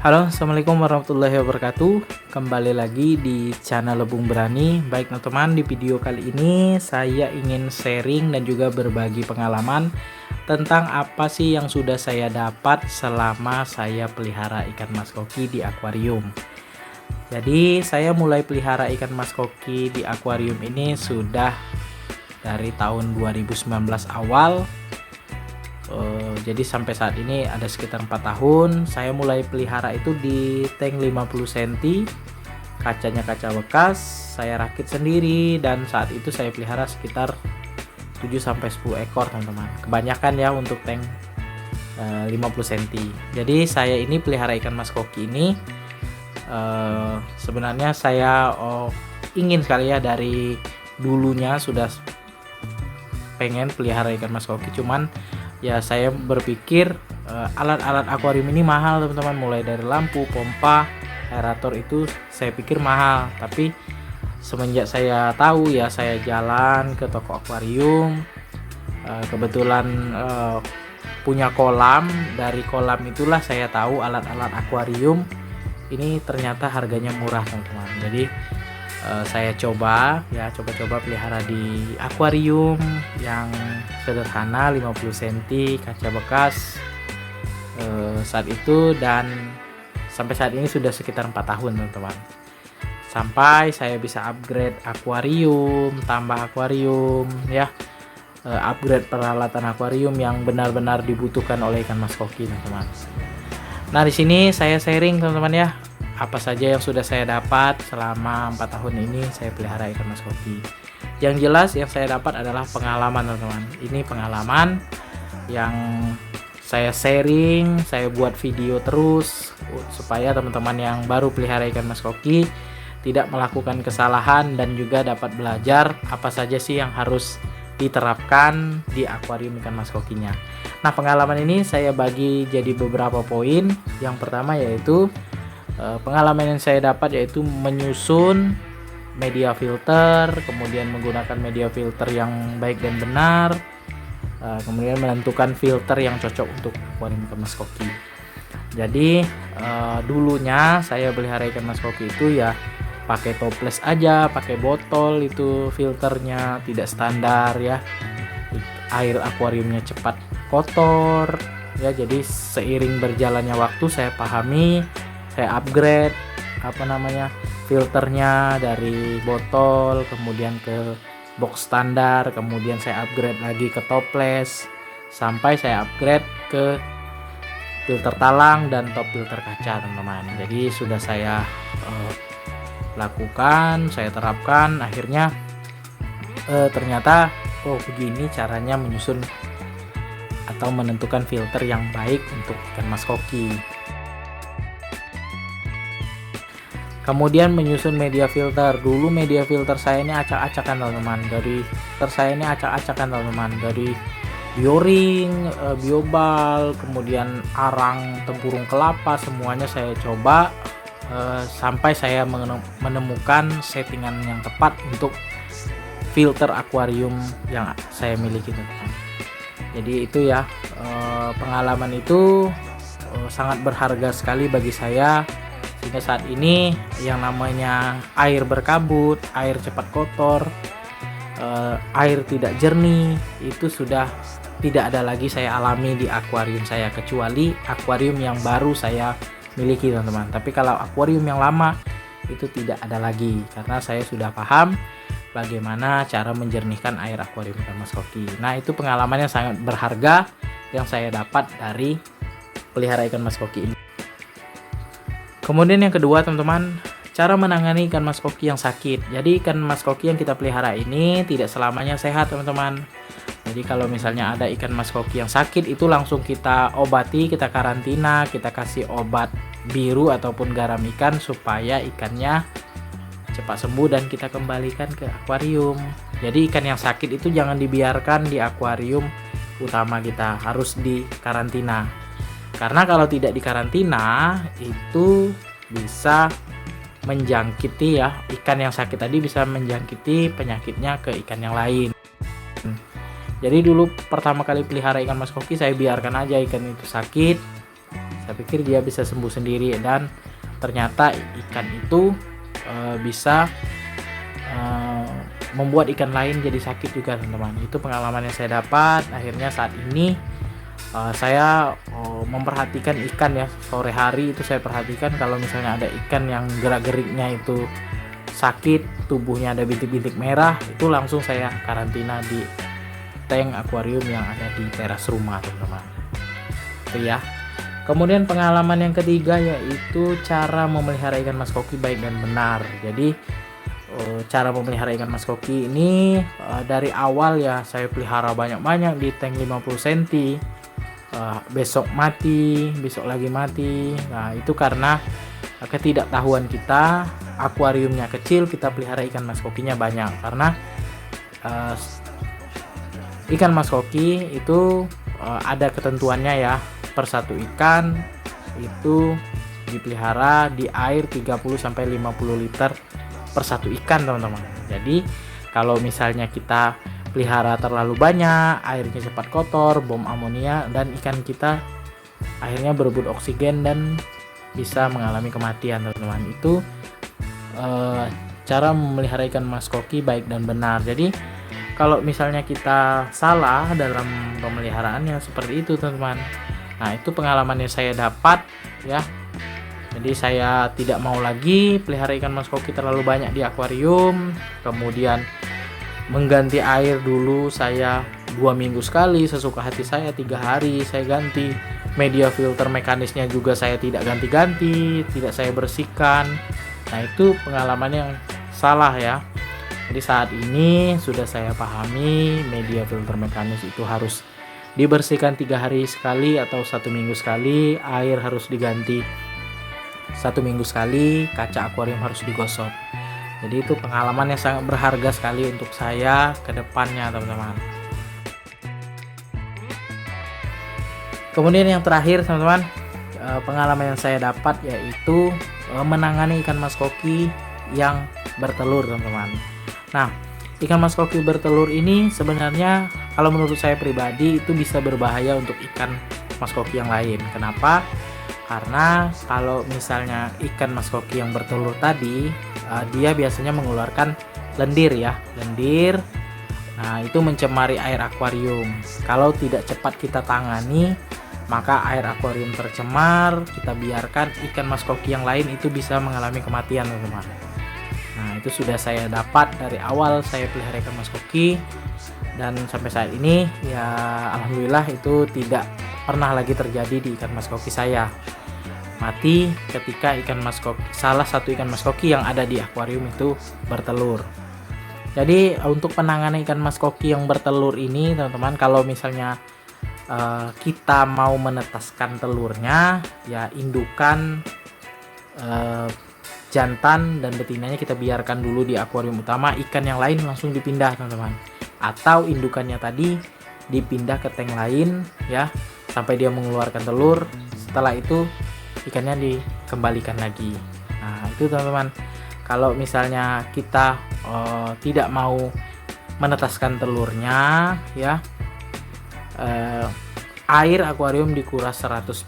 Halo, assalamualaikum warahmatullahi wabarakatuh. Kembali lagi di channel Lebung Berani. Baik teman-teman, di video kali ini saya ingin sharing dan juga berbagi pengalaman tentang apa sih yang sudah saya dapat selama saya pelihara ikan mas koki di akuarium. Jadi saya mulai pelihara ikan mas koki di akuarium ini sudah dari tahun 2019 awal. Jadi sampai saat ini ada sekitar 4 tahun. Saya mulai pelihara itu di tank 50 cm, kacanya kaca bekas, saya rakit sendiri, dan saat itu saya pelihara sekitar 7-10 ekor teman-teman. Kebanyakan ya untuk tank 50 cm. Jadi saya ini pelihara ikan mas koki ini sebenarnya saya ingin sekali ya, dari dulunya sudah pengen pelihara ikan mas koki, cuman ya saya berpikir alat-alat akuarium ini mahal teman-teman, mulai dari lampu, pompa, aerator itu saya pikir mahal. Tapi semenjak saya tahu ya, saya jalan ke toko akuarium, kebetulan punya kolam. Dari kolam itulah saya tahu alat-alat akuarium ini ternyata harganya murah teman-teman. Jadi saya coba pelihara di akuarium yang sederhana 50 cm, kaca bekas saat itu, dan sampai saat ini sudah sekitar 4 tahun teman-teman. Sampai saya bisa upgrade akuarium, tambah akuarium ya, upgrade peralatan akuarium yang benar-benar dibutuhkan oleh ikan mas koki teman-teman. Nah, di sini saya sharing teman-teman ya, apa saja yang sudah saya dapat selama 4 tahun ini saya pelihara ikan mas koki. Yang jelas yang saya dapat adalah pengalaman teman-teman. Ini pengalaman yang saya sharing, saya buat video terus supaya teman-teman yang baru pelihara ikan mas koki tidak melakukan kesalahan dan juga dapat belajar apa saja sih yang harus diterapkan di akuarium ikan mas kokinya. Nah, pengalaman ini saya bagi jadi beberapa poin. Yang pertama yaitu pengalaman yang saya dapat yaitu menyusun media filter, kemudian menggunakan media filter yang baik dan benar, kemudian menentukan filter yang cocok untuk akuarium ikan mas koki. Jadi dulunya saya pelihara ikan mas koki itu ya pakai toples aja, pakai botol, itu filternya tidak standar ya. Air akuariumnya cepat kotor ya. Jadi seiring berjalannya waktu saya pahami, saya upgrade filternya dari botol kemudian ke box standar, kemudian saya upgrade lagi ke toples, sampai saya upgrade ke filter talang dan top filter kaca teman-teman. Jadi sudah saya lakukan, saya terapkan, akhirnya ternyata begini caranya menyusun atau menentukan filter yang baik untuk ikan mas koki. Kemudian menyusun media filter. Dulu media filter saya ini acak-acakan teman-teman. Dari bioring, biobal, kemudian arang tempurung kelapa, semuanya saya coba sampai saya menemukan settingan yang tepat untuk filter akuarium yang saya miliki teman-teman. Jadi itu ya, pengalaman itu sangat berharga sekali bagi saya, sehingga saat ini yang namanya air berkabut, air cepat kotor, air tidak jernih itu sudah tidak ada lagi saya alami di akuarium saya, kecuali akuarium yang baru saya miliki teman-teman. Tapi kalau akuarium yang lama itu tidak ada lagi, karena saya sudah paham bagaimana cara menjernihkan air akuarium ikan mas koki. Nah, itu pengalaman yang sangat berharga yang saya dapat dari pelihara ikan mas koki ini. Kemudian yang kedua teman-teman, cara menangani ikan mas koki yang sakit. Jadi ikan mas koki yang kita pelihara ini tidak selamanya sehat teman-teman. Jadi kalau misalnya ada ikan mas koki yang sakit, itu langsung kita obati, kita karantina, kita kasih obat biru ataupun garam ikan supaya ikannya cepat sembuh dan kita kembalikan ke akuarium. Jadi ikan yang sakit itu jangan dibiarkan di akuarium utama kita, harus dikarantina. Karena kalau tidak dikarantina itu bisa menjangkiti ya, ikan yang sakit tadi bisa menjangkiti penyakitnya ke ikan yang lain. Jadi dulu pertama kali pelihara ikan mas koki, saya biarkan aja ikan itu sakit, Saya pikir dia bisa sembuh sendiri, dan ternyata ikan itu bisa membuat ikan lain jadi sakit juga teman-teman. Itu pengalaman yang saya dapat. Akhirnya saat ini saya memperhatikan ikan ya, sore hari itu saya perhatikan kalau misalnya ada ikan yang gerak-geriknya itu sakit, tubuhnya ada bintik-bintik merah, itu langsung saya karantina di tank akuarium yang ada di teras rumah teman-teman. Itu ya. Kemudian pengalaman yang ketiga yaitu cara memelihara ikan mas koki baik dan benar. Jadi cara memelihara ikan mas koki ini dari awal ya saya pelihara banyak-banyak di tank 50 cm. Besok mati, besok lagi mati. Nah, itu karena ketidaktahuan kita, akuariumnya kecil, kita pelihara ikan mas kokinya banyak. Karena ikan mas koki itu ada ketentuannya ya, per satu ikan itu dipelihara di air 30-50 liter per satu ikan teman-teman. Jadi kalau misalnya kita pelihara terlalu banyak, airnya cepat kotor, bom amonia, dan ikan kita akhirnya berebut oksigen dan bisa mengalami kematian teman-teman. Itu cara memelihara ikan mas koki baik dan benar. Jadi kalau misalnya kita salah dalam pemeliharaannya seperti itu teman-teman. Nah, itu pengalaman yang saya dapat ya. Jadi saya tidak mau lagi pelihara ikan mas koki terlalu banyak di akuarium. Kemudian mengganti air dulu saya 2 minggu sekali, sesuka hati saya 3 hari saya ganti. Media filter mekanisnya juga saya tidak ganti-ganti, tidak saya bersihkan. Nah, itu pengalaman yang salah ya. Jadi saat ini sudah saya pahami media filter mekanis itu harus dibersihkan 3 hari sekali atau 1 minggu sekali, air harus diganti 1 minggu sekali, kaca akuarium harus digosok. Jadi itu pengalaman yang sangat berharga sekali untuk saya ke depannya teman-teman. Kemudian yang terakhir teman-teman, pengalaman yang saya dapat yaitu menangani ikan mas koki yang bertelur teman-teman. Nah, ikan mas koki bertelur ini sebenarnya kalau menurut saya pribadi itu bisa berbahaya untuk ikan mas koki yang lain. Kenapa? Karena kalau misalnya ikan mas koki yang bertelur tadi, dia biasanya mengeluarkan lendir ya, lendir. Nah, itu mencemari air akuarium. Kalau tidak cepat kita tangani, maka air akuarium tercemar, kita biarkan ikan mas koki yang lain itu bisa mengalami kematian teman-teman. Nah, itu sudah saya dapat dari awal saya pelihara ikan mas koki, dan sampai saat ini ya alhamdulillah itu tidak pernah lagi terjadi di ikan mas koki saya mati ketika salah satu ikan mas koki yang ada di akuarium itu bertelur. Jadi untuk penanganan ikan mas koki yang bertelur ini teman-teman, kalau misalnya kita mau menetaskan telurnya ya, indukan jantan dan betinanya kita biarkan dulu di akuarium utama, ikan yang lain langsung dipindah teman-teman, atau indukannya tadi dipindah ke tank lain ya sampai dia mengeluarkan telur. Setelah itu ikannya dikembalikan lagi. Nah, itu teman-teman, kalau misalnya kita tidak mau menetaskan telurnya ya, air akuarium dikuras 100%,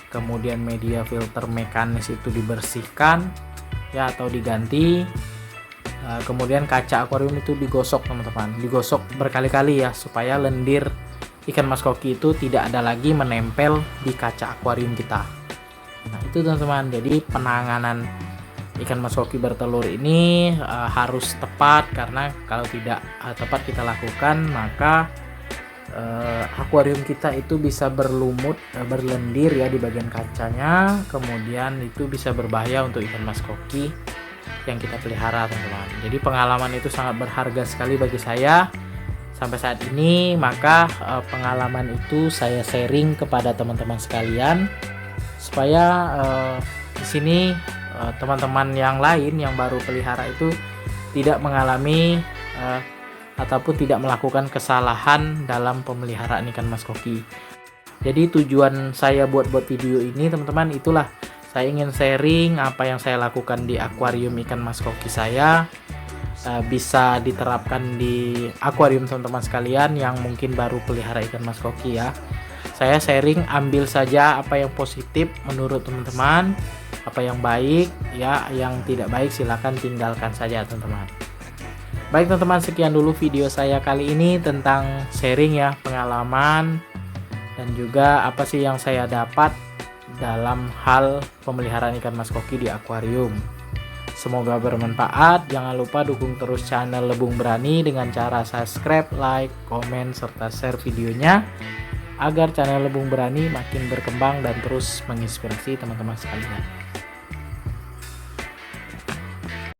kemudian media filter mekanis itu dibersihkan ya atau diganti, kemudian kaca akuarium itu digosok teman-teman, digosok berkali-kali ya supaya lendir ikan mas koki itu tidak ada lagi menempel di kaca akuarium kita. Nah, itu teman-teman, jadi penanganan ikan mas koki bertelur ini harus tepat, karena kalau tidak tepat kita lakukan maka akuarium kita itu bisa berlumut, berlendir ya di bagian kacanya, kemudian itu bisa berbahaya untuk ikan mas koki yang kita pelihara teman-teman. Jadi pengalaman itu sangat berharga sekali bagi saya sampai saat ini, maka pengalaman itu saya sharing kepada teman-teman sekalian supaya di sini teman-teman yang lain yang baru pelihara itu tidak mengalami ataupun tidak melakukan kesalahan dalam pemeliharaan ikan mas koki. Jadi tujuan saya buat video ini teman-teman itulah, saya ingin sharing apa yang saya lakukan di akuarium ikan mas koki saya, bisa diterapkan di akuarium teman-teman sekalian yang mungkin baru pelihara ikan mas koki ya. Saya sharing, ambil saja apa yang positif menurut teman-teman, apa yang baik ya, yang tidak baik silakan tinggalkan saja teman-teman. Baik teman-teman, sekian dulu video saya kali ini tentang sharing ya, pengalaman dan juga apa sih yang saya dapat dalam hal pemeliharaan ikan mas koki di akuarium. Semoga bermanfaat. Jangan lupa dukung terus channel Lebung Berani dengan cara subscribe, like, komen, serta share videonya agar channel Lebung Berani makin berkembang dan terus menginspirasi teman-teman sekalian.